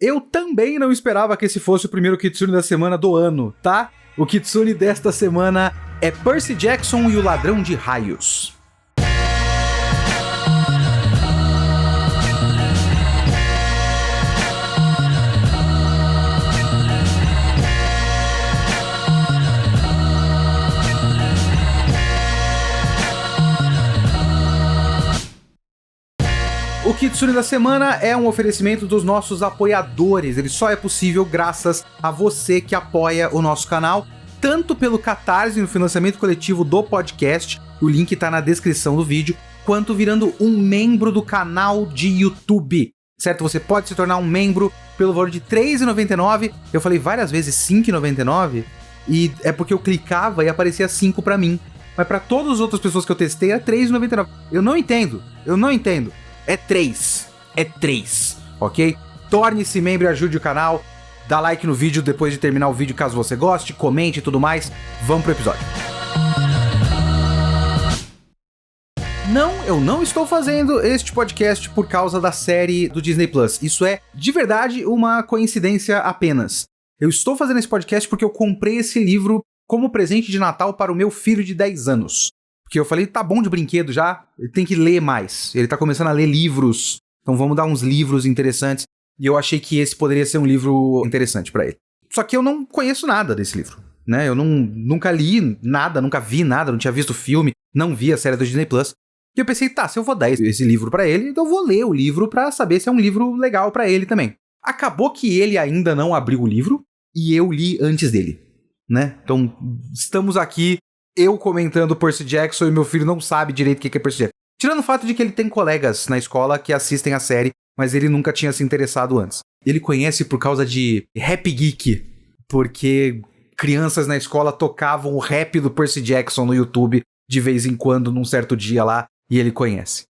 Eu também não esperava que esse fosse o primeiro Kitsune da semana do ano, tá? O Kitsune desta semana é Percy Jackson e o Ladrão de Raios. O Kitsune da semana é um oferecimento dos nossos apoiadores. Ele só é possível graças a você que apoia o nosso canal, tanto pelo Catarse no financiamento coletivo do podcast, o link tá na descrição do vídeo, quanto virando um membro do canal de YouTube, certo? Você pode se tornar um membro pelo valor de R$ 3,99. Eu falei várias vezes R$ 5,99 e é porque eu clicava e aparecia 5 pra mim. Mas pra todas as outras pessoas que eu testei é R$ 3,99. Eu não entendo. É 3, ok? Torne-se membro e ajude o canal, dá like no vídeo depois de terminar o vídeo caso você goste, comente e tudo mais. Vamos pro episódio. Não, eu não estou fazendo este podcast por causa da série do Disney Plus. Isso é, de verdade, uma coincidência apenas. Eu estou fazendo esse podcast porque eu comprei esse livro como presente de Natal para o meu filho de 10 anos. Porque eu falei, tá bom de brinquedo já, ele tem que ler mais. Ele tá começando a ler livros, então vamos dar uns livros interessantes. E eu achei que esse poderia ser um livro interessante pra ele. Só que eu não conheço nada desse livro, né? Eu nunca li nada, nunca vi nada, não tinha visto o filme, não vi a série do Disney Plus. E eu pensei, tá, se eu vou dar esse livro pra ele, então eu vou ler o livro pra saber se é um livro legal pra ele também. Acabou que ele ainda não abriu o livro e eu li antes dele, né? Então, estamos aqui, eu comentando Percy Jackson e meu filho não sabe direito o que é Percy Jackson. Tirando o fato de que ele tem colegas na escola que assistem a série, mas ele nunca tinha se interessado antes. Ele conhece por causa de Rap Geek, porque crianças na escola tocavam o rap do Percy Jackson no YouTube de vez em quando, num certo dia lá, e ele conhece.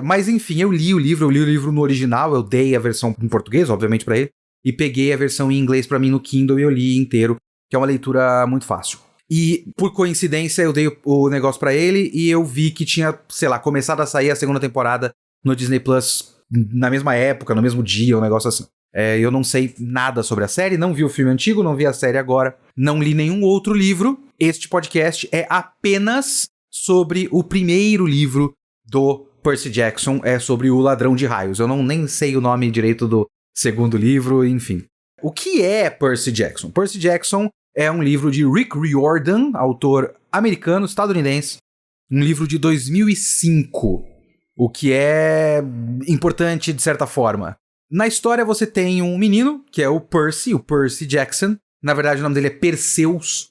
Mas enfim, eu li o livro no original, eu dei a versão em português, obviamente pra ele, e peguei a versão em inglês pra mim no Kindle e eu li inteiro, que é uma leitura muito fácil. E, por coincidência, eu dei o negócio pra ele e eu vi que tinha, sei lá, começado a sair a segunda temporada no Disney Plus na mesma época, no mesmo dia, um negócio assim. Eu não sei nada sobre a série, não vi o filme antigo, não vi a série agora, não li nenhum outro livro. Este podcast é apenas sobre o primeiro livro do Percy Jackson, é sobre o Ladrão de Raios. Eu nem sei o nome direito do segundo livro, enfim. O que é Percy Jackson? Percy Jackson é um livro de Rick Riordan, autor americano, estadunidense, um livro de 2005, o que é importante de certa forma. Na história você tem um menino, que é o Percy Jackson, na verdade o nome dele é Perseus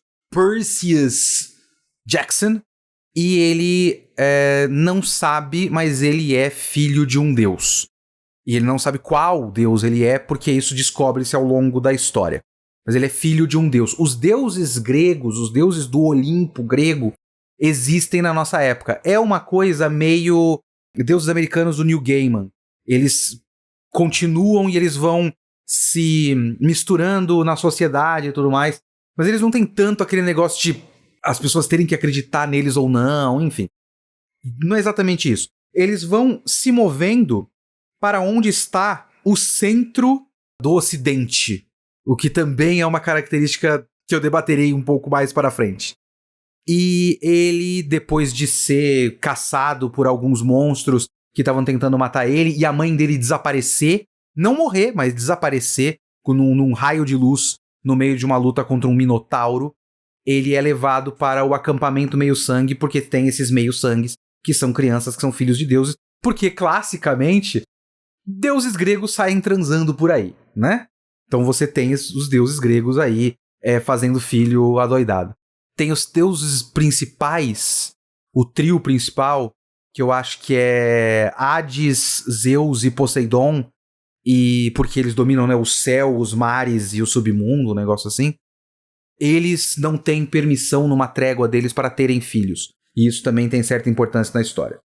Jackson, e ele não sabe, mas ele é filho de um deus. E ele não sabe qual deus ele é, porque isso descobre-se ao longo da história. Mas ele é filho de um deus. Os deuses gregos, os deuses do Olimpo grego, existem na nossa época. É uma coisa meio deuses americanos do Neil Gaiman. Eles continuam e eles vão se misturando na sociedade e tudo mais. Mas eles não têm tanto aquele negócio de as pessoas terem que acreditar neles ou não, enfim. Não é exatamente isso. Eles vão se movendo para onde está o centro do Ocidente. O que também é uma característica que eu debaterei um pouco mais para frente. E ele, depois de ser caçado por alguns monstros que estavam tentando matar ele, e a mãe dele desaparecer, não morrer, mas desaparecer num raio de luz no meio de uma luta contra um minotauro, ele é levado para o acampamento meio-sangue, porque tem esses meio-sangues, que são crianças que são filhos de deuses, porque, classicamente, deuses gregos saem transando por aí, né? Então você tem os deuses gregos aí fazendo filho adoidado. Tem os deuses principais, o trio principal, que eu acho que é Hades, Zeus e Poseidon, e porque eles dominam, né, o céu, os mares e o submundo, um negócio assim. Eles não têm permissão numa trégua deles para terem filhos. E isso também tem certa importância na história.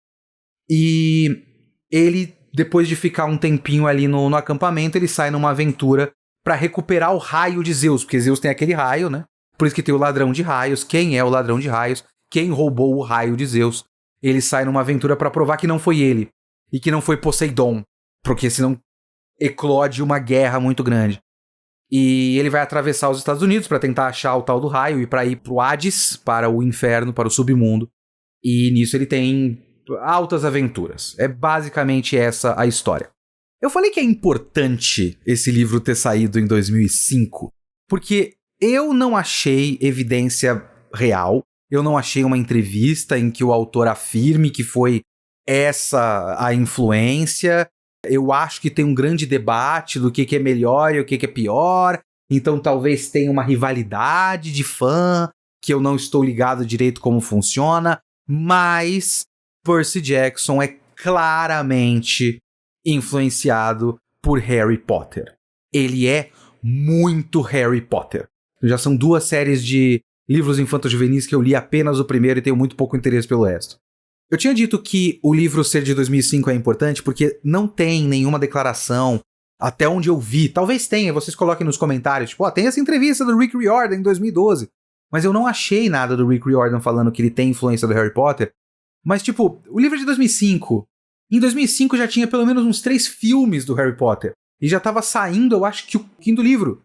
E ele, depois de ficar um tempinho ali no acampamento, ele sai numa aventura para recuperar o raio de Zeus, porque Zeus tem aquele raio, né? Por isso que tem o ladrão de raios. Quem é o ladrão de raios? Quem roubou o raio de Zeus? Ele sai numa aventura para provar que não foi ele e que não foi Poseidon, porque senão eclode uma guerra muito grande. E ele vai atravessar os Estados Unidos para tentar achar o tal do raio e para ir pro Hades, para o inferno, para o submundo. E nisso ele tem altas aventuras. É basicamente essa a história. Eu falei que é importante esse livro ter saído em 2005, porque eu não achei evidência real, eu não achei uma entrevista em que o autor afirme que foi essa a influência. Eu acho que tem um grande debate do que é melhor e o que é pior, então talvez tenha uma rivalidade de fã, que eu não estou ligado direito como funciona, mas Percy Jackson é claramente influenciado por Harry Potter. Ele é muito Harry Potter. Já são 2 séries de livros infanto-juvenis que eu li apenas o primeiro e tenho muito pouco interesse pelo resto. Eu tinha dito que o livro ser de 2005 é importante porque não tem nenhuma declaração, até onde eu vi. Talvez tenha, vocês coloquem nos comentários, tipo, tem essa entrevista do Rick Riordan em 2012. Mas eu não achei nada do Rick Riordan falando que ele tem influência do Harry Potter. Mas, tipo, o livro é de 2005. Em 2005 já tinha pelo menos uns 3 filmes do Harry Potter. E já tava saindo, eu acho que o 5º livro.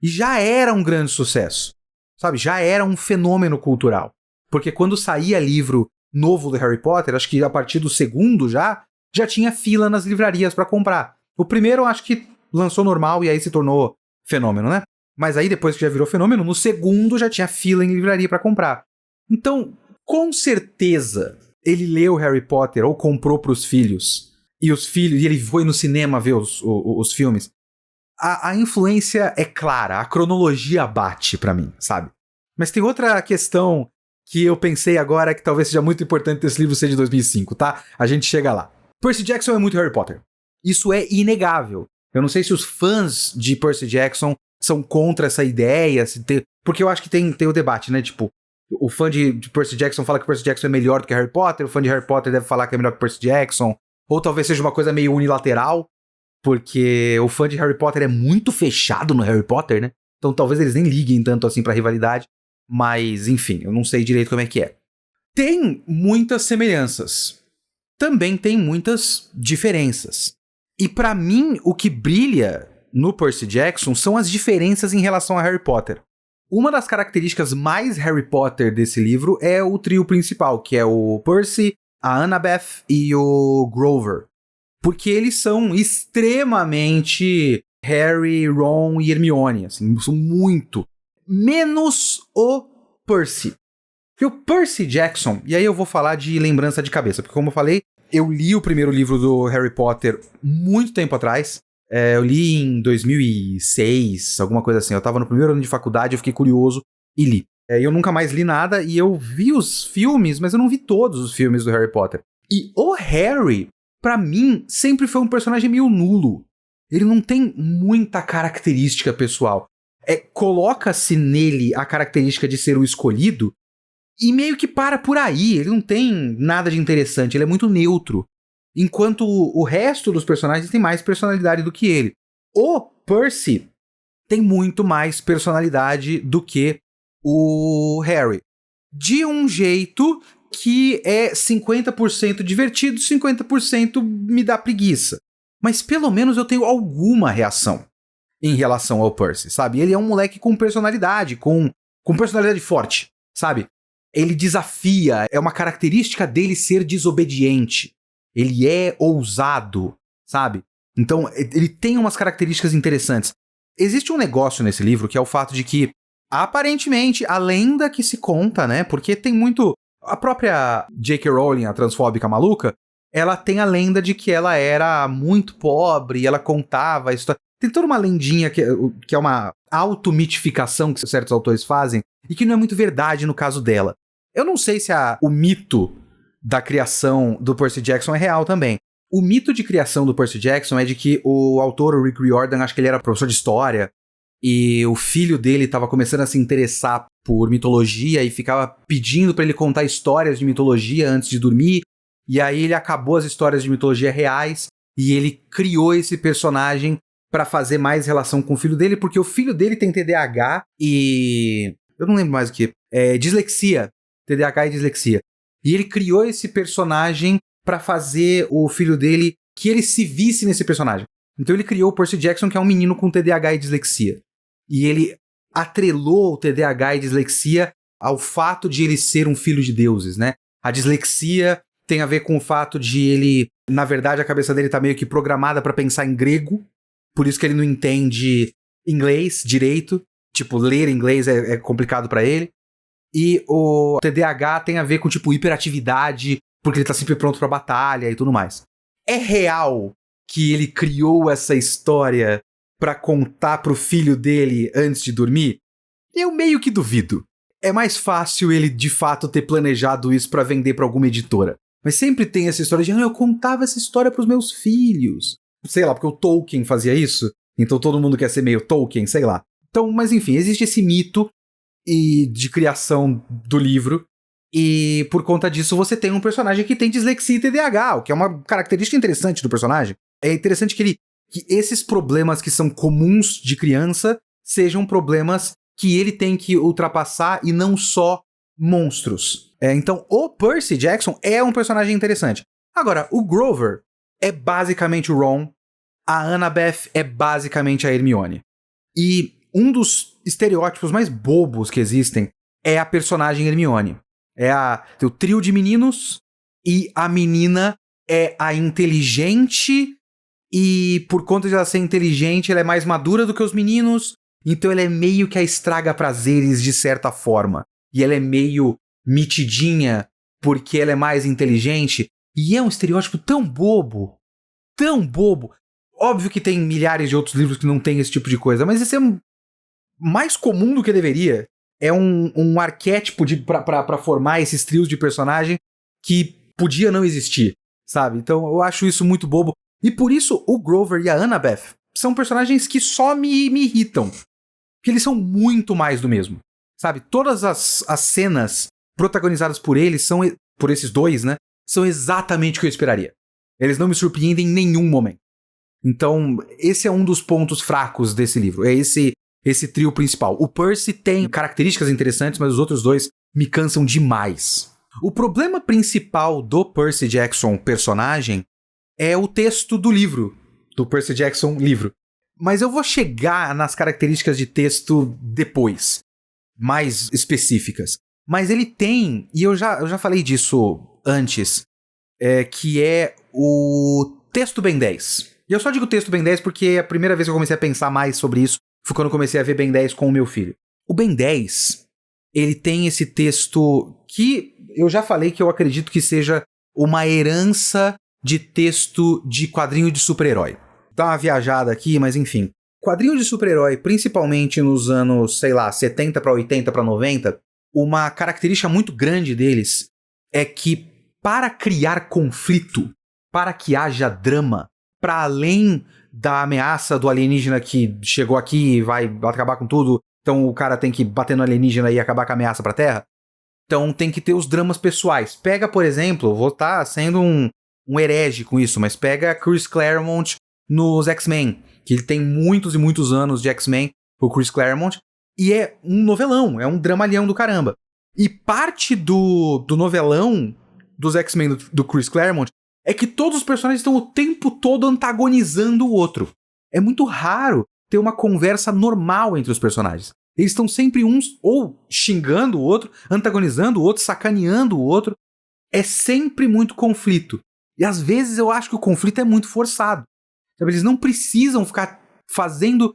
E já era um grande sucesso. Sabe? Já era um fenômeno cultural. Porque quando saía livro novo do Harry Potter, acho que a partir do 2º já tinha fila nas livrarias pra comprar. O primeiro eu acho que lançou normal e aí se tornou fenômeno, né? Mas aí depois que já virou fenômeno, no 2º já tinha fila em livraria pra comprar. Então, com certeza, ele leu Harry Potter ou comprou pros filhos, e ele foi no cinema ver os filmes. A influência é clara, a cronologia bate pra mim, sabe? Mas tem outra questão que eu pensei agora que talvez seja muito importante esse livro ser de 2005, tá? A gente chega lá. Percy Jackson é muito Harry Potter. Isso é inegável. Eu não sei se os fãs de Percy Jackson são contra essa ideia, porque eu acho que tem o debate, né? Tipo, o fã de Percy Jackson fala que Percy Jackson é melhor do que Harry Potter, o fã de Harry Potter deve falar que é melhor que Percy Jackson, ou talvez seja uma coisa meio unilateral, porque o fã de Harry Potter é muito fechado no Harry Potter, né? Então talvez eles nem liguem tanto assim pra rivalidade, mas enfim, eu não sei direito como é que é. Tem muitas semelhanças, também tem muitas diferenças. E pra mim, o que brilha no Percy Jackson são as diferenças em relação a Harry Potter. Uma das características mais Harry Potter desse livro é o trio principal, que é o Percy, a Annabeth e o Grover. Porque eles são extremamente Harry, Ron e Hermione, assim, são muito. Menos o Percy. Porque o Percy Jackson, e aí eu vou falar de lembrança de cabeça, porque como eu falei, eu li o primeiro livro do Harry Potter muito tempo atrás. Eu li em 2006, alguma coisa assim. Eu tava no primeiro ano de faculdade, eu fiquei curioso e li. Eu nunca mais li nada e eu vi os filmes, mas eu não vi todos os filmes do Harry Potter. E o Harry, pra mim, sempre foi um personagem meio nulo. Ele não tem muita característica pessoal. Coloca-se nele a característica de ser o escolhido e meio que para por aí. Ele não tem nada de interessante, ele é muito neutro. Enquanto o resto dos personagens tem mais personalidade do que ele. O Percy tem muito mais personalidade do que o Harry. De um jeito que é 50% divertido, 50% me dá preguiça. Mas pelo menos eu tenho alguma reação em relação ao Percy, sabe? Ele é um moleque com personalidade, com personalidade forte, sabe? Ele desafia, é uma característica dele ser desobediente. Ele é ousado, sabe? Então, ele tem umas características interessantes. Existe um negócio nesse livro que é o fato de que, aparentemente, a lenda que se conta, né? Porque tem muito... A própria J.K. Rowling, a transfóbica maluca, ela tem a lenda de que ela era muito pobre e ela contava a história. Tem toda uma lendinha que é uma automitificação que certos autores fazem e que não é muito verdade no caso dela. Eu não sei se o mito da criação do Percy Jackson é real também. O mito de criação do Percy Jackson é de que o autor, o Rick Riordan, acho que ele era professor de história, e o filho dele estava começando a se interessar por mitologia e ficava pedindo para ele contar histórias de mitologia antes de dormir, e aí ele acabou as histórias de mitologia reais, e ele criou esse personagem para fazer mais relação com o filho dele, porque o filho dele tem TDAH e... eu não lembro mais o que. Dislexia. TDAH e dislexia. E ele criou esse personagem pra fazer o filho dele que ele se visse nesse personagem. Então ele criou o Percy Jackson, que é um menino com TDAH e dislexia. E ele atrelou o TDAH e dislexia ao fato de ele ser um filho de deuses, né? A dislexia tem a ver com o fato de ele, na verdade, a cabeça dele tá meio que programada pra pensar em grego, por isso que ele não entende inglês direito, tipo, ler inglês é complicado pra ele. E o TDAH tem a ver com, tipo, hiperatividade, porque ele tá sempre pronto pra batalha e tudo mais. É real que ele criou essa história pra contar pro filho dele antes de dormir? Eu meio que duvido. É mais fácil ele, de fato, ter planejado isso pra vender pra alguma editora. Mas sempre tem essa história de, eu contava essa história pros meus filhos. Sei lá, porque o Tolkien fazia isso, então todo mundo quer ser meio Tolkien, sei lá. Então, mas enfim, existe esse mito de criação do livro, e por conta disso você tem um personagem que tem dislexia e TDAH, o que é uma característica interessante do personagem. É interessante que esses problemas que são comuns de criança sejam problemas que ele tem que ultrapassar e não só monstros. Então, o Percy Jackson é um personagem interessante. Agora, o Grover é basicamente o Ron, a Annabeth é basicamente a Hermione. E um dos estereótipos mais bobos que existem é a personagem Hermione. Tem o trio de meninos e a menina é a inteligente e por conta de ela ser inteligente, ela é mais madura do que os meninos, então ela é meio que a estraga-prazeres de certa forma. E ela é meio mitidinha porque ela é mais inteligente. E é um estereótipo tão bobo. Tão bobo. Óbvio que tem milhares de outros livros que não tem esse tipo de coisa, mas esse é mais comum do que deveria. É um arquétipo pra formar esses trios de personagem que podia não existir, sabe? Então eu acho isso muito bobo. E por isso o Grover e a Annabeth são personagens que só me irritam. Porque eles são muito mais do mesmo, sabe? Todas as cenas protagonizadas por eles, por esses dois, né? São exatamente o que eu esperaria. Eles não me surpreendem em nenhum momento. Então, esse é um dos pontos fracos desse livro. É esse trio principal. O Percy tem características interessantes, mas os outros dois me cansam demais. O problema principal do Percy Jackson personagem é o texto do livro. Do Percy Jackson livro. Mas eu vou chegar nas características de texto depois. Mais específicas. Mas ele tem, e eu já falei disso antes, que é o texto Ben 10. E eu só digo texto Ben 10 porque é a primeira vez que eu comecei a pensar mais sobre isso foi quando eu comecei a ver Ben 10 com o meu filho. O Ben 10, ele tem esse texto que eu já falei que eu acredito que seja uma herança de texto de quadrinho de super-herói. Dá uma viajada aqui, mas enfim. Quadrinho de super-herói, principalmente nos anos, sei lá, 70 para 80 para 90, uma característica muito grande deles é que para criar conflito, para que haja drama, para além da ameaça do alienígena que chegou aqui e vai acabar com tudo, então o cara tem que bater no alienígena e acabar com a ameaça pra Terra, então tem que ter os dramas pessoais. Pega, por exemplo, vou estar sendo um herege com isso, mas pega Chris Claremont nos X-Men, que ele tem muitos e muitos anos de X-Men, o Chris Claremont, e é um novelão, é um dramalhão do caramba. E parte do novelão dos X-Men do Chris Claremont é que todos os personagens estão o tempo todo antagonizando o outro. É muito raro ter uma conversa normal entre os personagens. Eles estão sempre uns ou xingando o outro, antagonizando o outro, sacaneando o outro. É sempre muito conflito. E às vezes eu acho que o conflito é muito forçado. Sabe? Eles não precisam ficar fazendo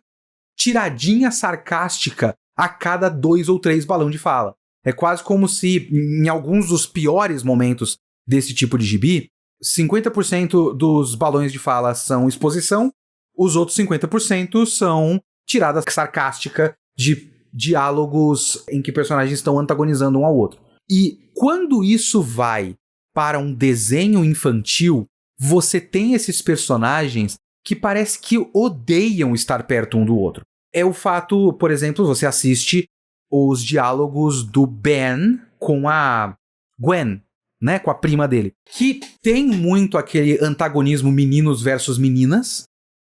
tiradinha sarcástica a cada 2 ou 3 balões de fala. É quase como se, em alguns dos piores momentos desse tipo de gibi, 50% dos balões de fala são exposição, os outros 50% são tirada sarcástica de diálogos em que personagens estão antagonizando um ao outro. E quando isso vai para um desenho infantil, você tem esses personagens que parece que odeiam estar perto um do outro. É o fato, por exemplo, você assiste os diálogos do Ben com a Gwen, né, com a prima dele, que tem muito aquele antagonismo meninos versus meninas,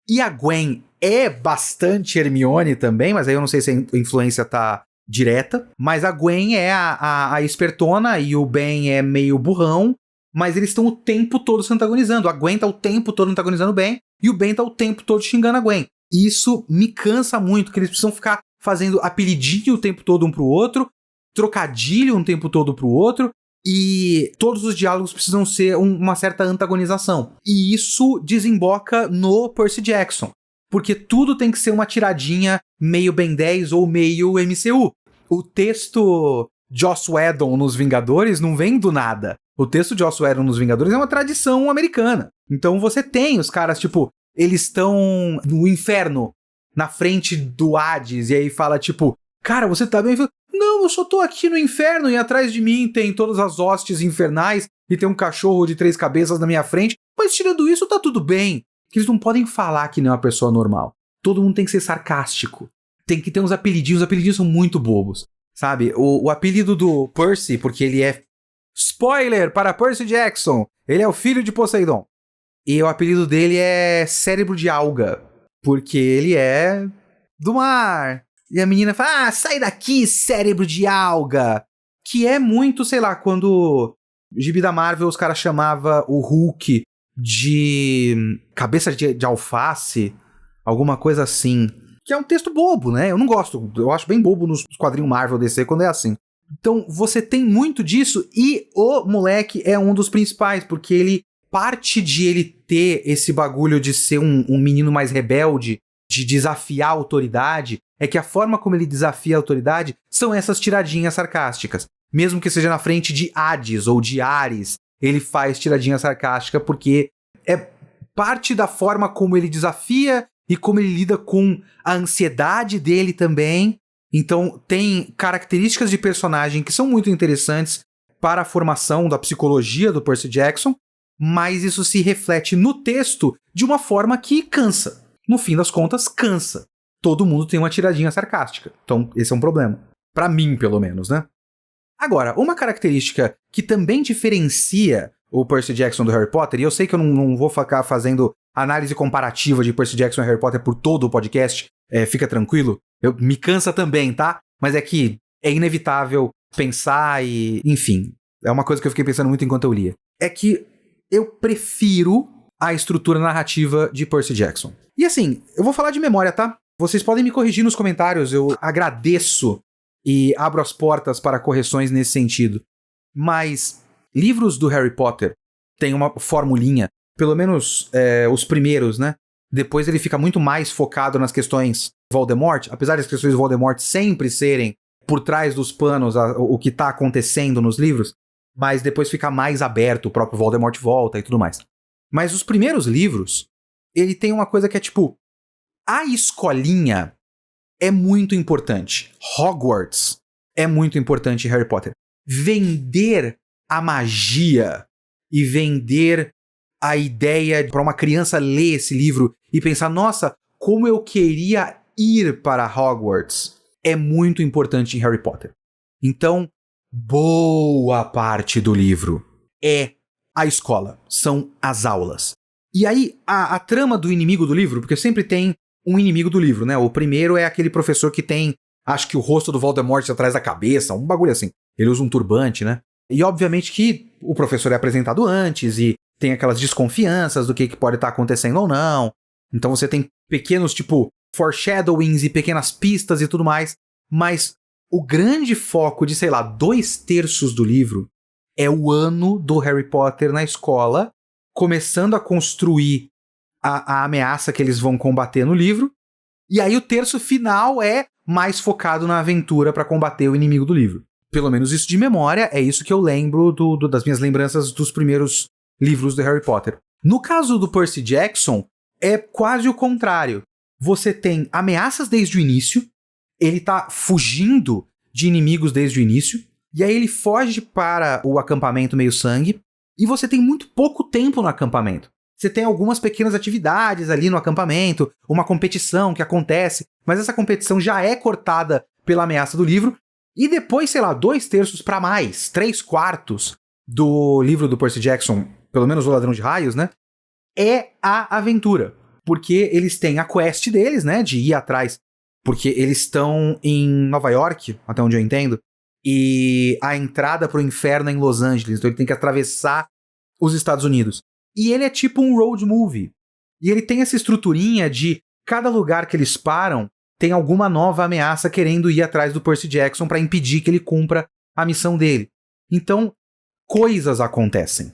e a Gwen é bastante Hermione também, mas aí eu não sei se a influência tá direta, mas a Gwen é a espertona e o Ben é meio burrão, mas eles estão o tempo todo se antagonizando. A Gwen tá o tempo todo antagonizando o Ben, e o Ben tá o tempo todo xingando a Gwen. E isso me cansa muito, que eles precisam ficar fazendo apelidinho o tempo todo um pro outro, trocadilho um tempo todo pro outro, e todos os diálogos precisam ser uma certa antagonização. E isso desemboca no Percy Jackson, porque tudo tem que ser uma tiradinha meio Ben 10 ou meio MCU. O texto Joss Whedon nos Vingadores não vem do nada. O texto de Joss Whedon nos Vingadores é uma tradição americana. Então você tem os caras, tipo, eles estão no inferno, na frente do Hades, e aí fala, tipo, cara, você tá bem? Não, eu só tô aqui no inferno, e atrás de mim tem todas as hostes infernais, e tem um cachorro de 3 cabeças na minha frente, mas tirando isso, tá tudo bem. Eles não podem falar que nem uma pessoa normal. Todo mundo tem que ser sarcástico. Tem que ter uns apelidinhos, os apelidinhos são muito bobos, sabe? O apelido do Percy, porque ele é... Spoiler para Percy Jackson! Ele é o filho de Poseidon. E o apelido dele é Cérebro de Alga, porque ele é do mar. E a menina fala, sai daqui, cérebro de alga! Que é muito, sei lá, quando o gibi da Marvel os caras chamavam o Hulk de cabeça de alface, alguma coisa assim. Que é um texto bobo, né? Eu não gosto, eu acho bem bobo nos quadrinhos Marvel DC quando é assim. Então você tem muito disso e o moleque é um dos principais, porque ele parte de ele ter esse bagulho de ser um menino mais rebelde, de desafiar a autoridade, é que a forma como ele desafia a autoridade são essas tiradinhas sarcásticas. Mesmo que seja na frente de Hades ou de Ares, ele faz tiradinha sarcástica porque é parte da forma como ele desafia e como ele lida com a ansiedade dele também. Então tem características de personagem que são muito interessantes para a formação da psicologia do Percy Jackson, mas isso se reflete no texto de uma forma que cansa. No fim das contas, cansa. Todo mundo tem uma tiradinha sarcástica. Então, esse é um problema. Pra mim, pelo menos, né? Agora, uma característica que também diferencia o Percy Jackson do Harry Potter, e eu sei que eu não vou ficar fazendo análise comparativa de Percy Jackson e Harry Potter por todo o podcast, fica tranquilo, me cansa também, tá? Mas é que é inevitável pensar e... Enfim, é uma coisa que eu fiquei pensando muito enquanto eu lia. É que eu prefiro a estrutura narrativa de Percy Jackson. E assim, eu vou falar de memória, tá? Vocês podem me corrigir nos comentários, eu agradeço e abro as portas para correções nesse sentido. Mas livros do Harry Potter têm uma formulinha, pelo menos os primeiros, né? Depois ele fica muito mais focado nas questões Voldemort, apesar das questões Voldemort sempre serem por trás dos panos o que tá acontecendo nos livros, mas depois fica mais aberto, o próprio Voldemort volta e tudo mais. Mas os primeiros livros, ele tem uma coisa que é tipo, a escolinha é muito importante. Hogwarts é muito importante em Harry Potter. Vender a magia e vender a ideia para uma criança ler esse livro e pensar, nossa, como eu queria ir para Hogwarts, é muito importante em Harry Potter. Então, boa parte do livro é a escola, são as aulas. E aí, a trama do inimigo do livro, porque sempre tem um inimigo do livro, né? O primeiro é aquele professor que tem, acho que o rosto do Voldemort atrás da cabeça, um bagulho assim. Ele usa um turbante, né? E obviamente que o professor é apresentado antes e tem aquelas desconfianças do que pode estar acontecendo ou não. Então você tem pequenos, tipo, foreshadowings e pequenas pistas e tudo mais. Mas o grande foco de, sei lá, 2/3 do livro é o ano do Harry Potter na escola, começando a construir a ameaça que eles vão combater no livro. E aí o terço final é mais focado na aventura para combater o inimigo do livro. Pelo menos isso de memória, é isso que eu lembro das minhas lembranças dos primeiros livros do Harry Potter. No caso do Percy Jackson, é quase o contrário. Você tem ameaças desde o início, ele tá fugindo de inimigos desde o início, e aí ele foge para o acampamento meio-sangue, e você tem muito pouco tempo no acampamento. Você tem algumas pequenas atividades ali no acampamento, uma competição que acontece, mas essa competição já é cortada pela ameaça do livro, e depois, sei lá, 2/3 para mais, 3/4 do livro do Percy Jackson, pelo menos o Ladrão de Raios, né, é a aventura. Porque eles têm a quest deles, né, de ir atrás, porque eles estão em Nova York, até onde eu entendo, e a entrada pro inferno é em Los Angeles, então ele tem que atravessar os Estados Unidos. E ele é tipo um road movie. E ele tem essa estruturinha de cada lugar que eles param tem alguma nova ameaça querendo ir atrás do Percy Jackson para impedir que ele cumpra a missão dele. Então, coisas acontecem.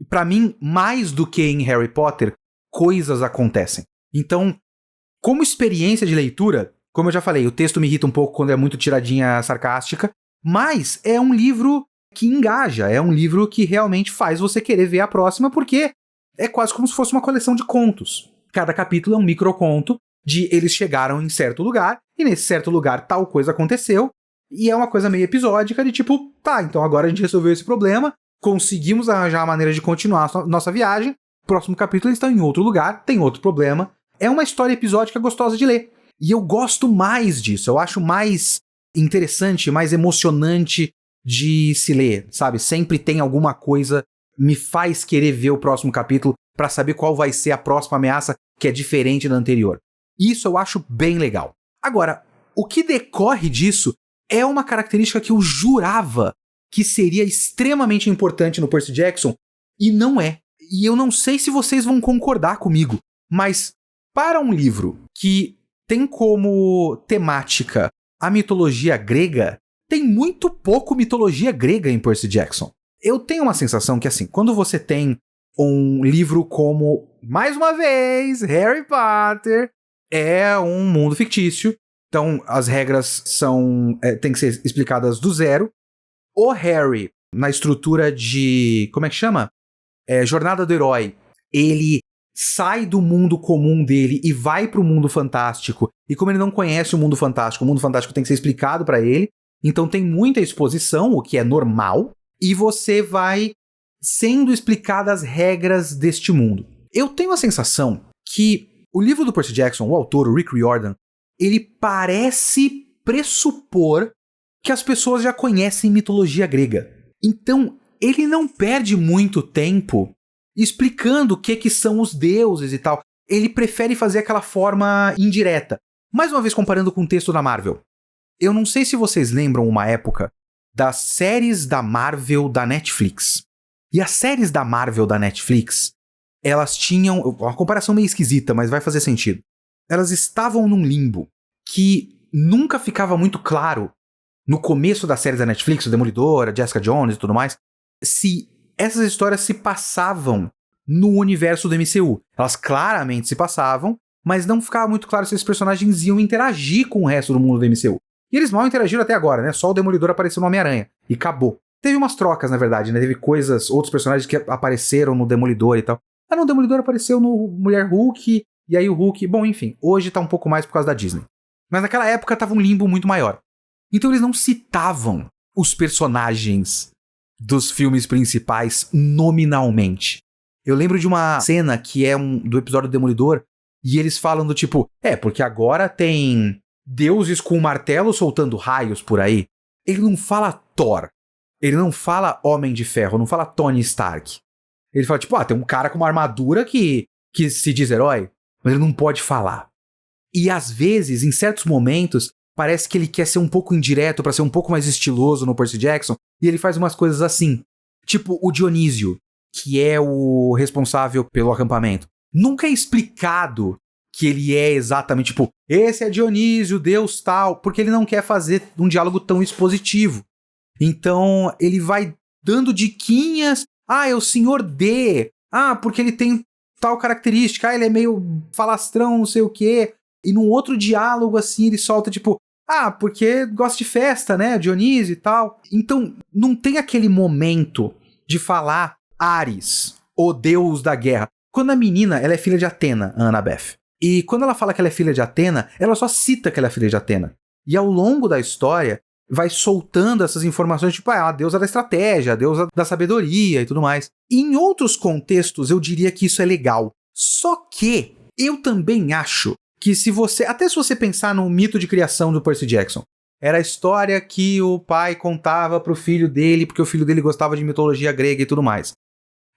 Para mim, mais do que em Harry Potter, coisas acontecem. Então, como experiência de leitura, como eu já falei, o texto me irrita um pouco quando é muito tiradinha sarcástica, mas é um livro que engaja, é um livro que realmente faz você querer ver a próxima, porque é quase como se fosse uma coleção de contos. Cada capítulo é um microconto de eles chegaram em certo lugar, e nesse certo lugar tal coisa aconteceu, e é uma coisa meio episódica de tipo, tá, então agora a gente resolveu esse problema, conseguimos arranjar a maneira de continuar a nossa viagem, próximo capítulo eles estão em outro lugar, tem outro problema. É uma história episódica gostosa de ler. E eu gosto mais disso, eu acho mais interessante, mais emocionante de se ler, sabe? Sempre tem alguma coisa, me faz querer ver o próximo capítulo pra saber qual vai ser a próxima ameaça que é diferente da anterior. Isso eu acho bem legal. Agora, o que decorre disso é uma característica que eu jurava que seria extremamente importante no Percy Jackson, e não é. E eu não sei se vocês vão concordar comigo, mas para um livro que tem como temática a mitologia grega, tem muito pouco mitologia grega em Percy Jackson. Eu tenho uma sensação que, assim, quando você tem um livro como, mais uma vez, Harry Potter, é um mundo fictício, então as regras têm que ser explicadas do zero. O Harry, na estrutura de, como é que chama? Jornada do Herói, ele sai do mundo comum dele e vai pro mundo fantástico, e como ele não conhece o mundo fantástico tem que ser explicado pra ele, então tem muita exposição, o que é normal, e você vai sendo explicadas as regras deste mundo. Eu tenho a sensação que o livro do Percy Jackson, o autor, o Rick Riordan, ele parece pressupor que as pessoas já conhecem mitologia grega. Então, ele não perde muito tempo explicando o que são os deuses e tal. Ele prefere fazer aquela forma indireta. Mais uma vez comparando com o texto da Marvel. Eu não sei se vocês lembram uma época das séries da Marvel da Netflix. E as séries da Marvel da Netflix, elas tinham... Uma comparação meio esquisita, mas vai fazer sentido. Elas estavam num limbo que nunca ficava muito claro no começo das séries da Netflix, o Demolidor, a Jessica Jones e tudo mais, se essas histórias se passavam no universo do MCU. Elas claramente se passavam, mas não ficava muito claro se esses personagens iam interagir com o resto do mundo do MCU. E eles mal interagiram até agora, né? Só o Demolidor apareceu no Homem-Aranha. E acabou. Teve umas trocas, na verdade, né? Teve outros personagens que apareceram no Demolidor e tal. Ah, não, o Demolidor apareceu no Mulher Hulk, e aí o Hulk... Bom, enfim, hoje tá um pouco mais por causa da Disney. Mas naquela época tava um limbo muito maior. Então eles não citavam os personagens dos filmes principais nominalmente. Eu lembro de uma cena que é do episódio do Demolidor, e eles falam do tipo, porque agora tem deuses com um martelo soltando raios por aí. Ele não fala Thor, ele não fala Homem de Ferro, não fala Tony Stark. Ele fala tipo, tem um cara com uma armadura que se diz herói, mas ele não pode falar. E às vezes, em certos momentos, parece que ele quer ser um pouco indireto pra ser um pouco mais estiloso no Percy Jackson, e ele faz umas coisas assim. Tipo o Dionísio, que é o responsável pelo acampamento. Nunca é explicado que ele é exatamente, tipo, esse é Dionísio, Deus tal, porque ele não quer fazer um diálogo tão expositivo. Então, ele vai dando diquinhas, é o Senhor D, porque ele tem tal característica, ele é meio falastrão, não sei o quê. E num outro diálogo, assim, ele solta, tipo, porque gosta de festa, né, Dionísio e tal. Então, não tem aquele momento de falar Ares, o deus da guerra. Quando a menina, ela é filha de Atena, a Annabeth. E quando ela fala que ela é filha de Atena, ela só cita que ela é filha de Atena. E ao longo da história, vai soltando essas informações, tipo, a deusa da estratégia, a deusa da sabedoria e tudo mais. E em outros contextos, eu diria que isso é legal. Só que eu também acho que se você pensar no mito de criação do Percy Jackson, era a história que o pai contava pro filho dele, porque o filho dele gostava de mitologia grega e tudo mais.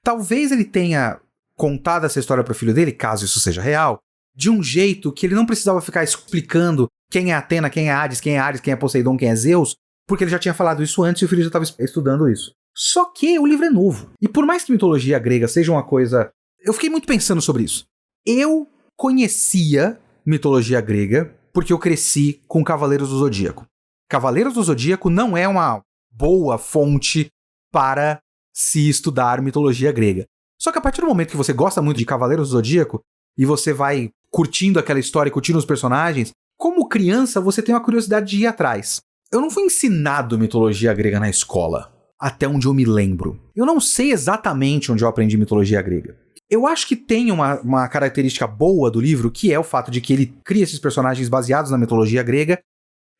Talvez ele tenha contado essa história pro filho dele, caso isso seja real, de um jeito que ele não precisava ficar explicando quem é Atena, quem é Hades, quem é Ares, quem é Poseidon, quem é Zeus, porque ele já tinha falado isso antes e o filho já estava estudando isso. Só que o livro é novo. E por mais que mitologia grega seja uma coisa... Eu fiquei muito pensando sobre isso. Eu conhecia mitologia grega porque eu cresci com Cavaleiros do Zodíaco. Cavaleiros do Zodíaco não é uma boa fonte para se estudar mitologia grega. Só que a partir do momento que você gosta muito de Cavaleiros do Zodíaco e você vai curtindo aquela história e curtindo os personagens, como criança você tem uma curiosidade de ir atrás. Eu não fui ensinado mitologia grega na escola, até onde eu me lembro. Eu não sei exatamente onde eu aprendi mitologia grega. Eu acho que tem uma característica boa do livro, que é o fato de que ele cria esses personagens baseados na mitologia grega,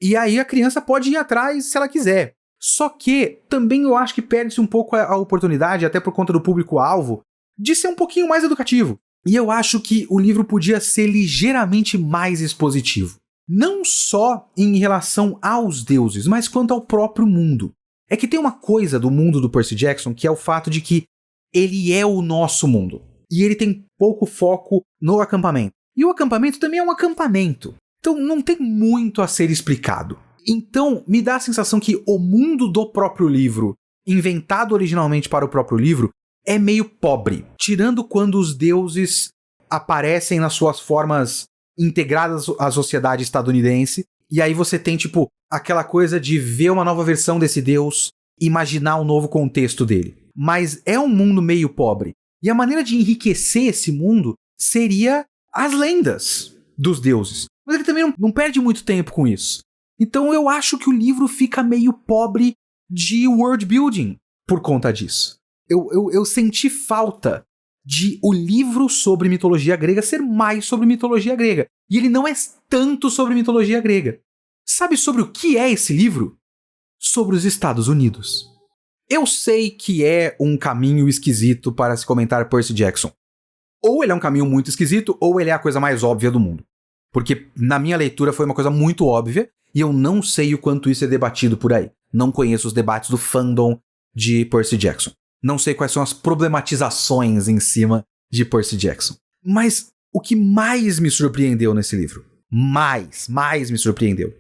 e aí a criança pode ir atrás se ela quiser. Só que também eu acho que perde-se um pouco a oportunidade, até por conta do público-alvo, de ser um pouquinho mais educativo. E eu acho que o livro podia ser ligeiramente mais expositivo. Não só em relação aos deuses, mas quanto ao próprio mundo. É que tem uma coisa do mundo do Percy Jackson, que é o fato de que ele é o nosso mundo. E ele tem pouco foco no acampamento. E o acampamento também é um acampamento. Então não tem muito a ser explicado. Então me dá a sensação que o mundo do próprio livro, inventado originalmente para o próprio livro, é meio pobre. Tirando quando os deuses aparecem nas suas formas integradas à sociedade estadunidense. E aí você tem, tipo, aquela coisa de ver uma nova versão desse deus, imaginar um novo contexto dele. Mas é um mundo meio pobre. E a maneira de enriquecer esse mundo seria as lendas dos deuses. Mas ele também não perde muito tempo com isso. Então eu acho que o livro fica meio pobre de world building por conta disso. Eu senti falta de o livro sobre mitologia grega ser mais sobre mitologia grega. E ele não é tanto sobre mitologia grega. Sabe sobre o que é esse livro? Sobre os Estados Unidos. Eu sei que é um caminho esquisito para se comentar Percy Jackson. Ou ele é um caminho muito esquisito, ou ele é a coisa mais óbvia do mundo. Porque na minha leitura foi uma coisa muito óbvia, e eu não sei o quanto isso é debatido por aí. Não conheço os debates do fandom de Percy Jackson. Não sei quais são as problematizações em cima de Percy Jackson. Mas o que mais me surpreendeu nesse livro, mais me surpreendeu,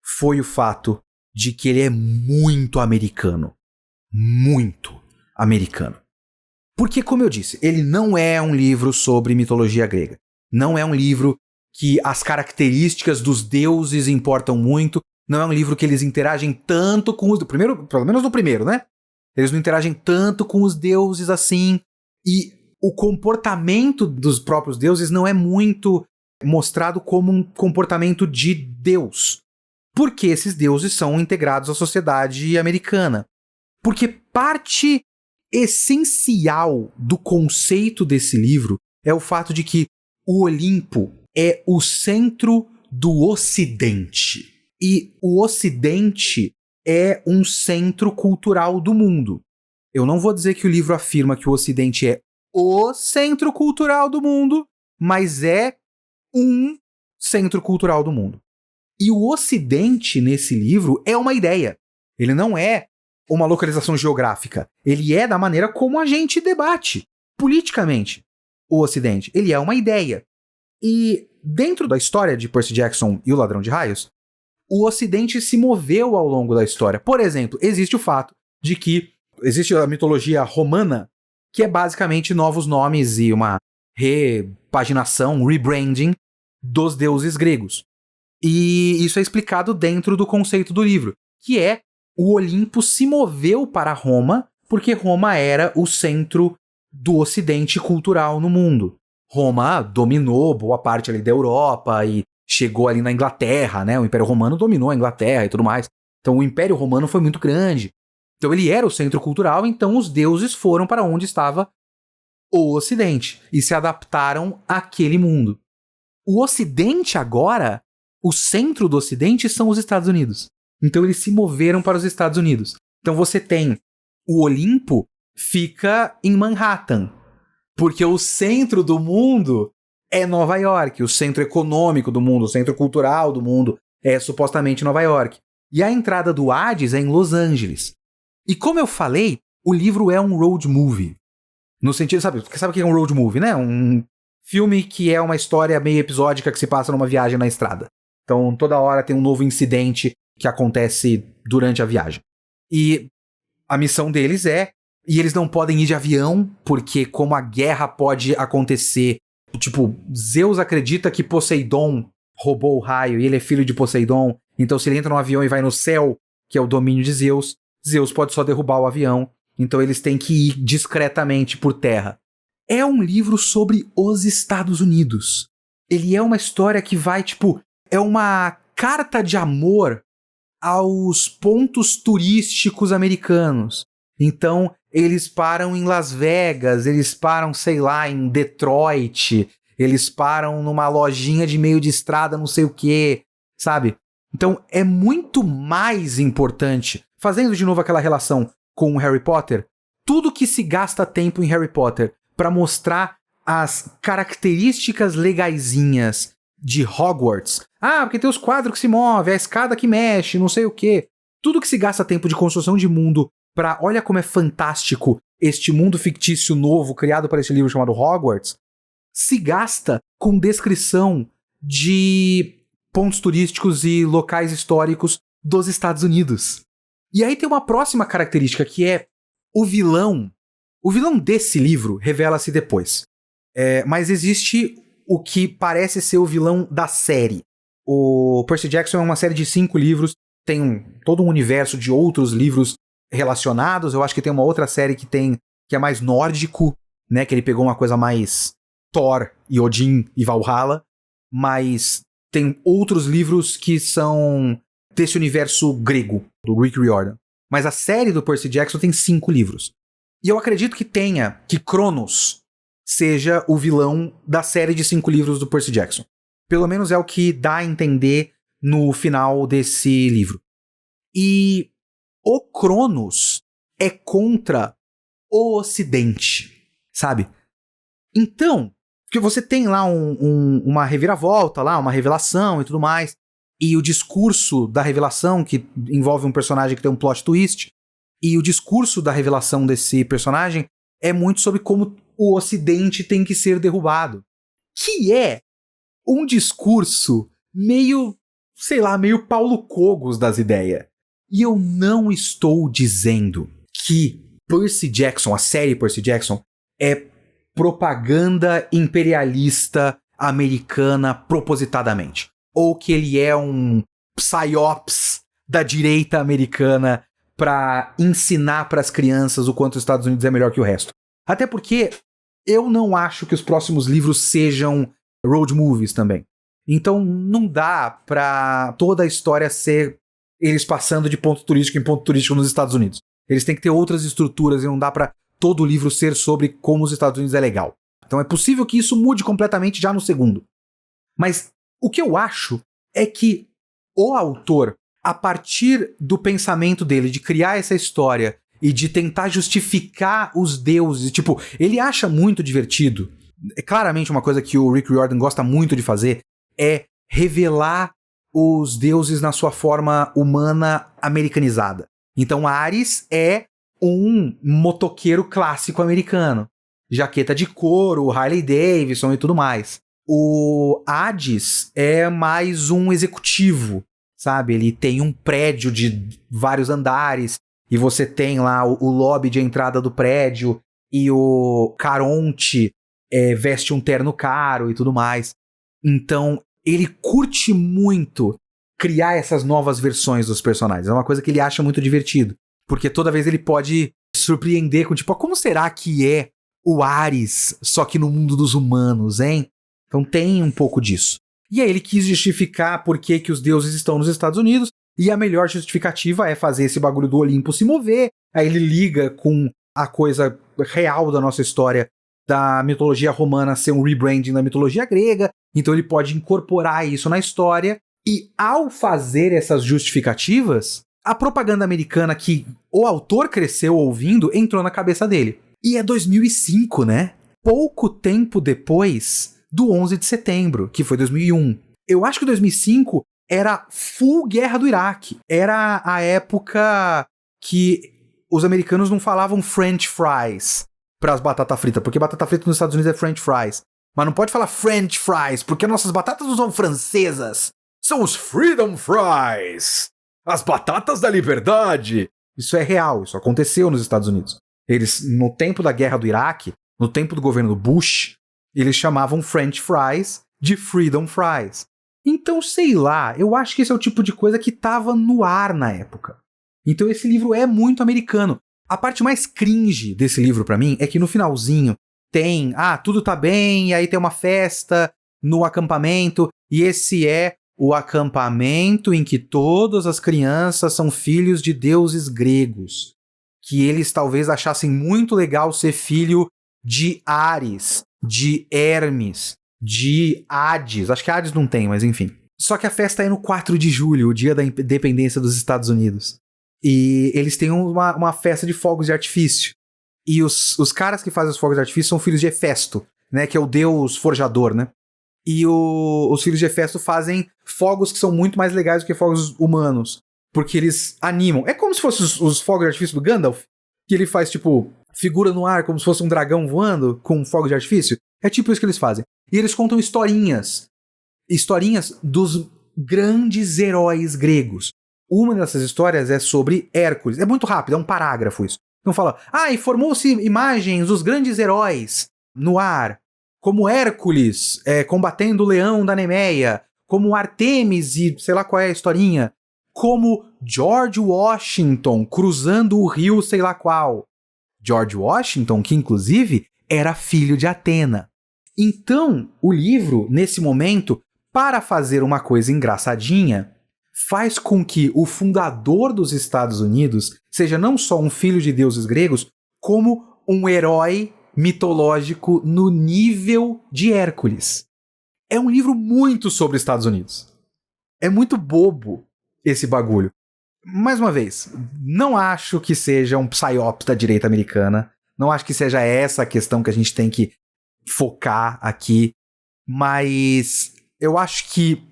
foi o fato de que ele é muito americano. Muito americano. Porque, como eu disse, ele não é um livro sobre mitologia grega. Não é um livro que as características dos deuses importam muito. Não é um livro que eles interagem tanto com os... Primeiro, pelo menos no primeiro, né? Eles não interagem tanto com os deuses assim. E o comportamento dos próprios deuses não é muito mostrado como um comportamento de Deus. Porque esses deuses são integrados à sociedade americana. Porque parte essencial do conceito desse livro é o fato de que o Olimpo é o centro do Ocidente. E o Ocidente é um centro cultural do mundo. Eu não vou dizer que o livro afirma que o Ocidente é o centro cultural do mundo, mas é um centro cultural do mundo. E o Ocidente, nesse livro, é uma ideia. Ele não é uma localização geográfica. Ele é da maneira como a gente debate politicamente o Ocidente. Ele é uma ideia. E dentro da história de Percy Jackson e o Ladrão de Raios, o Ocidente se moveu ao longo da história. Por exemplo, existe o fato de que existe a mitologia romana, que é basicamente novos nomes e uma repaginação, um rebranding dos deuses gregos. E isso é explicado dentro do conceito do livro, que é o Olimpo se moveu para Roma porque Roma era o centro do Ocidente cultural no mundo. Roma dominou boa parte ali da Europa e chegou ali na Inglaterra, né? O Império Romano dominou a Inglaterra e tudo mais. Então o Império Romano foi muito grande. Então ele era o centro cultural, então os deuses foram para onde estava o Ocidente e se adaptaram àquele mundo. O Ocidente agora, o centro do Ocidente são os Estados Unidos. Então eles se moveram para os Estados Unidos. Então você tem o Olimpo fica em Manhattan, porque o centro do mundo é Nova York, o centro econômico do mundo, o centro cultural do mundo é supostamente Nova York. E a entrada do Hades é em Los Angeles. E como eu falei, o livro é um road movie. No sentido, sabe o que é um road movie, né? Um filme que é uma história meio episódica que se passa numa viagem na estrada. Então toda hora tem um novo incidente que acontece durante a viagem. E a missão deles e eles não podem ir de avião, porque como a guerra pode acontecer, tipo, Zeus acredita que Poseidon roubou o raio e ele é filho de Poseidon, então se ele entra no avião e vai no céu, que é o domínio de Zeus, Zeus pode só derrubar o avião, então eles têm que ir discretamente por terra. É um livro sobre os Estados Unidos. Ele é uma história que vai, tipo, é uma carta de amor aos pontos turísticos americanos. Então, eles param em Las Vegas, eles param, sei lá, em Detroit, eles param numa lojinha de meio de estrada, não sei o quê, sabe? Então, é muito mais importante, fazendo de novo aquela relação com o Harry Potter, tudo que se gasta tempo em Harry Potter para mostrar as características legaisinhas de Hogwarts. Ah, porque tem os quadros que se movem, a escada que mexe, não sei o quê. Tudo que se gasta tempo de construção de mundo pra olha como é fantástico este mundo fictício novo criado para este livro chamado Hogwarts, se gasta com descrição de pontos turísticos e locais históricos dos Estados Unidos. E aí tem uma próxima característica que é o vilão. O vilão desse livro revela-se depois. Mas existe o que parece ser o vilão da série. O Percy Jackson é uma série de 5 livros, tem todo um universo de outros livros relacionados. Eu acho que tem uma outra série que é mais nórdico, né, que ele pegou uma coisa mais Thor e Odin e Valhalla, mas tem outros livros que são desse universo grego, do Rick Riordan. Mas a série do Percy Jackson tem 5 livros. E eu acredito que Cronos seja o vilão da série de 5 livros do Percy Jackson. Pelo menos é o que dá a entender no final desse livro. E o Cronos é contra o Ocidente, sabe? Então, que você tem lá uma reviravolta, lá, uma revelação e tudo mais, e o discurso da revelação, que envolve um personagem que tem um plot twist, e o discurso da revelação desse personagem é muito sobre como o Ocidente tem que ser derrubado. Que é um discurso meio, sei lá, meio Paulo Cogos das ideias. E eu não estou dizendo que Percy Jackson, a série Percy Jackson, é propaganda imperialista americana propositadamente. Ou que ele é um psyops da direita americana para ensinar para as crianças o quanto os Estados Unidos é melhor que o resto. Até porque eu não acho que os próximos livros sejam road movies também. Então não dá pra toda a história ser eles passando de ponto turístico em ponto turístico nos Estados Unidos. Eles têm que ter outras estruturas e não dá pra todo o livro ser sobre como os Estados Unidos é legal. Então é possível que isso mude completamente já no segundo. Mas o que eu acho é que o autor, a partir do pensamento dele de criar essa história e de tentar justificar os deuses, tipo, ele acha muito divertido. É claramente uma coisa que o Rick Riordan gosta muito de fazer, é revelar os deuses na sua forma humana americanizada. Então Ares é um motoqueiro clássico americano. Jaqueta de couro, Harley Davidson e tudo mais. O Hades é mais um executivo, sabe? Ele tem um prédio de vários andares e você tem lá o lobby de entrada do prédio e o Caronte veste um terno caro e tudo mais. Então, ele curte muito criar essas novas versões dos personagens. É uma coisa que ele acha muito divertido. Porque toda vez ele pode surpreender com, tipo, como será que é o Ares, só que no mundo dos humanos, hein? Então tem um pouco disso. E aí ele quis justificar por que os deuses estão nos Estados Unidos, e a melhor justificativa é fazer esse bagulho do Olimpo se mover. Aí ele liga com a coisa real da nossa história, da mitologia romana ser um rebranding da mitologia grega, então ele pode incorporar isso na história, e ao fazer essas justificativas, a propaganda americana que o autor cresceu ouvindo entrou na cabeça dele. E é 2005, né? Pouco tempo depois do 11 de setembro, que foi 2001. Eu acho que 2005 era full guerra do Iraque. Era a época que os americanos não falavam French fries para as batatas fritas, porque batata frita nos Estados Unidos é French fries. Mas não pode falar French fries, porque nossas batatas não são francesas. São os Freedom Fries. As batatas da liberdade. Isso é real, isso aconteceu nos Estados Unidos. Eles, no tempo da guerra do Iraque, no tempo do governo do Bush, eles chamavam French fries de Freedom Fries. Então, sei lá, eu acho que esse é o tipo de coisa que tava no ar na época. Então esse livro é muito americano. A parte mais cringe desse livro pra mim é que no finalzinho tem, tudo tá bem, e aí tem uma festa no acampamento, e esse é o acampamento em que todas as crianças são filhos de deuses gregos, que eles talvez achassem muito legal ser filho de Ares, de Hermes, de Hades. Acho que Hades não tem, mas enfim. Só que a festa é no 4 de julho, o dia da independência dos Estados Unidos. E eles têm uma festa de fogos de artifício. E os caras que fazem os fogos de artifício são filhos de Hefesto, né, que é o deus forjador, né? E os filhos de Hefesto fazem fogos que são muito mais legais do que fogos humanos, porque eles animam. É como se fossem os fogos de artifício do Gandalf, que ele faz, tipo, figura no ar como se fosse um dragão voando com fogos de artifício. É tipo isso que eles fazem. E eles contam historinhas dos grandes heróis gregos. Uma dessas histórias é sobre Hércules. É muito rápido, é um parágrafo isso. Então fala, e formou-se imagens dos grandes heróis no ar, como Hércules combatendo o leão da Nemeia, como Artemis e sei lá qual é a historinha, como George Washington cruzando o rio sei lá qual. George Washington, que inclusive era filho de Atena. Então, o livro, nesse momento, para fazer uma coisa engraçadinha, faz com que o fundador dos Estados Unidos seja não só um filho de deuses gregos, como um herói mitológico no nível de Hércules. É um livro muito sobre Estados Unidos. É muito bobo esse bagulho. Mais uma vez, não acho que seja um psyops da direita americana. Não acho que seja essa a questão que a gente tem que focar aqui. Mas eu acho que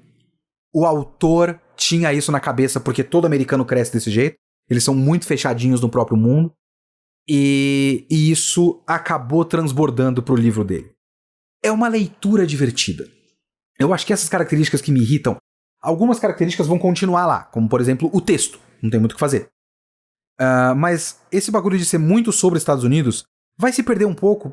o autor tinha isso na cabeça porque todo americano cresce desse jeito. Eles são muito fechadinhos no próprio mundo. E isso acabou transbordando pro livro dele. É uma leitura divertida. Eu acho que essas características que me irritam, algumas características vão continuar lá, como por exemplo o texto, não tem muito o que fazer. Mas esse bagulho de ser muito sobre Estados Unidos vai se perder um pouco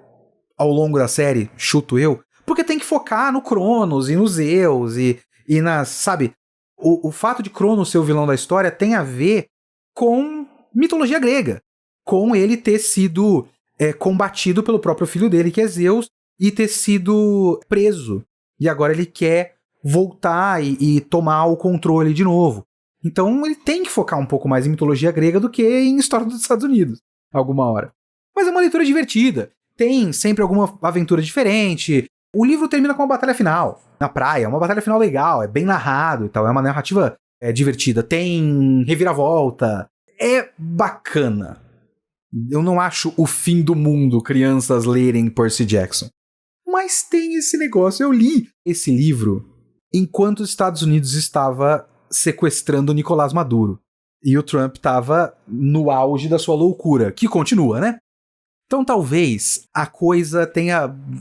ao longo da série, chuto eu, porque tem que focar no Cronos e nos Zeus e nas, sabe, o fato de Cronos ser o vilão da história tem a ver com mitologia grega. Com ele ter sido combatido pelo próprio filho dele, que é Zeus, e ter sido preso. E agora ele quer voltar e tomar o controle de novo. Então ele tem que focar um pouco mais em mitologia grega do que em história dos Estados Unidos, alguma hora. Mas é uma leitura divertida. Tem sempre alguma aventura diferente. O livro termina com uma batalha final, na praia. É uma batalha final legal, é bem narrado e tal. É uma narrativa divertida. Tem reviravolta. É bacana. Eu não acho o fim do mundo crianças lerem Percy Jackson. Mas tem esse negócio. Eu li esse livro enquanto os Estados Unidos estava sequestrando Nicolás Maduro. E o Trump estava no auge da sua loucura, que continua, né? Então talvez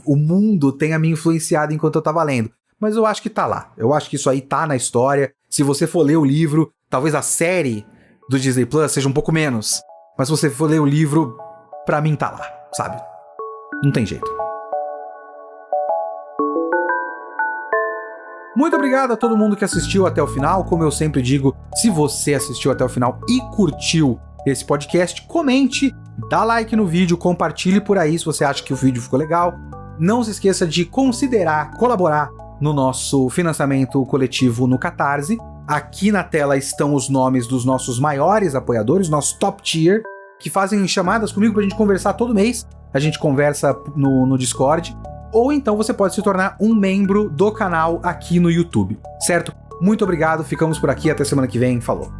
o mundo tenha me influenciado enquanto eu estava lendo. Mas eu acho que tá lá. Eu acho que isso aí tá na história. Se você for ler o livro, talvez a série do Disney Plus seja um pouco menos. Mas se você for ler o livro, pra mim tá lá, sabe? Não tem jeito. Muito obrigado a todo mundo que assistiu até o final. Como eu sempre digo, se você assistiu até o final e curtiu esse podcast, comente, dá like no vídeo, compartilhe por aí se você acha que o vídeo ficou legal. Não se esqueça de considerar colaborar no nosso financiamento coletivo no Catarse. Aqui na tela estão os nomes dos nossos maiores apoiadores, nosso top tier, que fazem chamadas comigo pra gente conversar todo mês. A gente conversa no Discord. Ou então você pode se tornar um membro do canal aqui no YouTube, certo? Muito obrigado, ficamos por aqui, até semana que vem, falou!